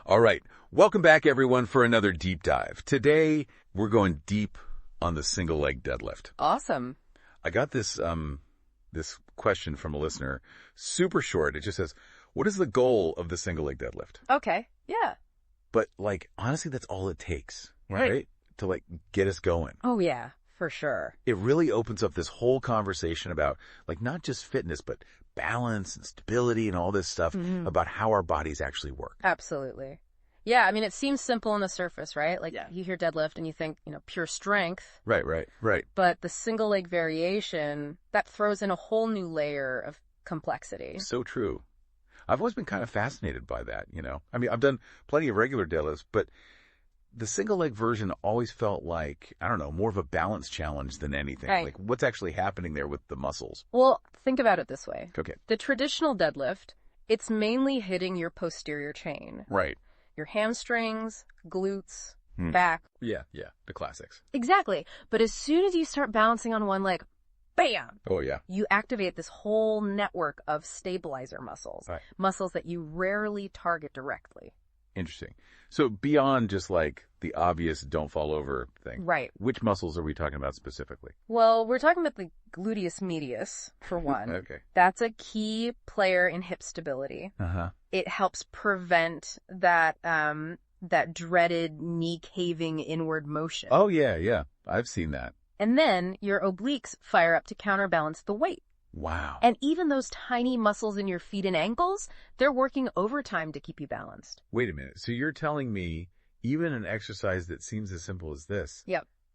All right. Welcome back, everyone, for another deep dive. Today, we're going deep on the single leg deadlift. Awesome. I got this question from a listener, super short. It just says, what is the goal of the single leg deadlift? Okay. Yeah. But honestly, that's all it takes, right? To get us going. Oh, yeah, for sure. It really opens up this whole conversation about not just fitness, but balance and stability and all this stuff about how our bodies actually work. Absolutely. Yeah, I mean, it seems simple on the surface, right? You hear deadlift and you think, pure strength. Right. But the single leg variation, that throws in a whole new layer of complexity. So true. I've always been kind of fascinated by that, I mean, I've done plenty of regular deadlifts, but the single leg version always felt like, I don't know, more of a balance challenge than anything. Right. Like what's actually happening there with the muscles? Well, think about it this way. Okay. The traditional deadlift, it's mainly hitting your posterior chain. Right. Your hamstrings, glutes, back. Yeah, the classics. Exactly. But as soon as you start balancing on one leg, bam! Oh, yeah. You activate this whole network of stabilizer muscles. Right. Muscles that you rarely target directly. Interesting. So beyond just the obvious don't fall over thing. Right. Which muscles are we talking about specifically? Well, we're talking about the gluteus medius, for one. Okay. That's a key player in hip stability. Uh-huh. It helps prevent that dreaded knee caving inward motion. Oh, yeah. I've seen that. And then your obliques fire up to counterbalance the weight. Wow. And even those tiny muscles in your feet and ankles, they're working overtime to keep you balanced. Wait a minute. So you're telling me even an exercise that seems as simple as this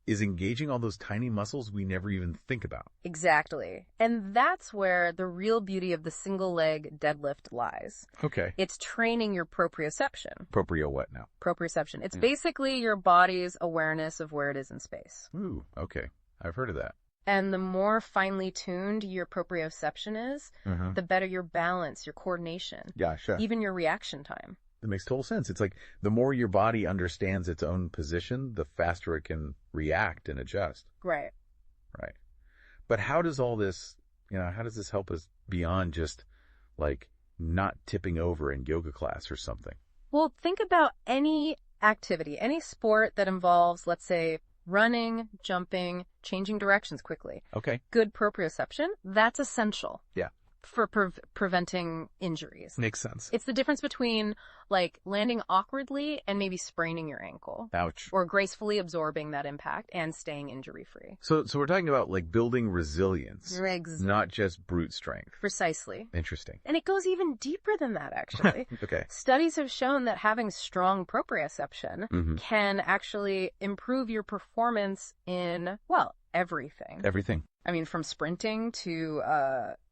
is engaging all those tiny muscles we never even think about? Exactly. And that's where the real beauty of the single leg deadlift lies. Okay. It's training your proprioception. Proprio what now? Proprioception. It's basically your body's awareness of where it is in space. Ooh, okay. I've heard of that. And the more finely tuned your proprioception is, the better your balance, your coordination. Yeah, sure. Even your reaction time. It makes total sense. It's like the more your body understands its own position, the faster it can react and adjust. Right. Right. But how does all this, how does this help us beyond just not tipping over in yoga class or something? Well, think about any activity, any sport that involves, let's say, running, jumping, changing directions quickly. Okay. Good proprioception, that's essential. Yeah. For preventing injuries. Makes sense. It's the difference between landing awkwardly and maybe spraining your ankle. Ouch. Or gracefully absorbing that impact and staying injury free. So we're talking about building resilience, not just brute strength. Precisely. Interesting. And it goes even deeper than that, actually. Okay. Studies have shown that having strong proprioception can actually improve your performance in, everything. Everything. I mean, from sprinting to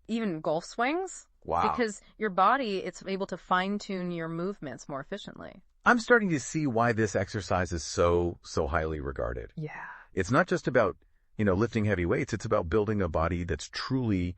even golf swings. Wow. Because your body, it's able to fine-tune your movements more efficiently. I'm starting to see why this exercise is so highly regarded. Yeah. It's not just about, lifting heavy weights. It's about building a body that's truly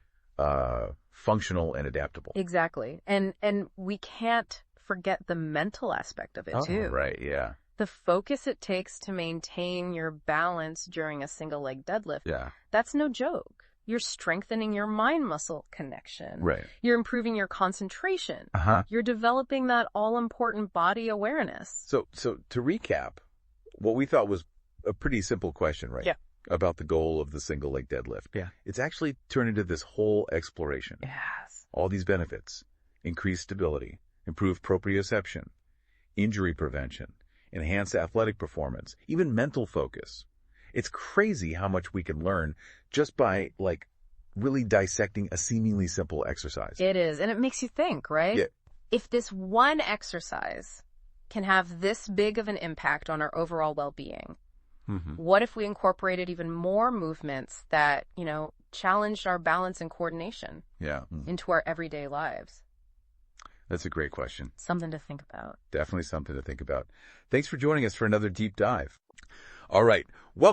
functional and adaptable. Exactly. And we can't forget the mental aspect of it, too. Right, yeah. The focus it takes to maintain your balance during a single leg deadlift. Yeah. That's no joke. You're strengthening your mind-muscle connection. Right. You're improving your concentration. You're developing that all-important body awareness. So to recap, what we thought was a pretty simple question, right? Yeah. About the goal of the single leg deadlift. Yeah. It's actually turned into this whole exploration. Yes. All these benefits: increased stability, improved proprioception, injury prevention, enhanced athletic performance, even mental focus. It's crazy how much we can learn just by, really dissecting a seemingly simple exercise. It is. And it makes you think, right? Yeah. If this one exercise can have this big of an impact on our overall well-being, what if we incorporated even more movements that, challenged our balance and coordination into our everyday lives? That's a great question. Something to think about. Definitely something to think about. Thanks for joining us for another deep dive. All right. Well,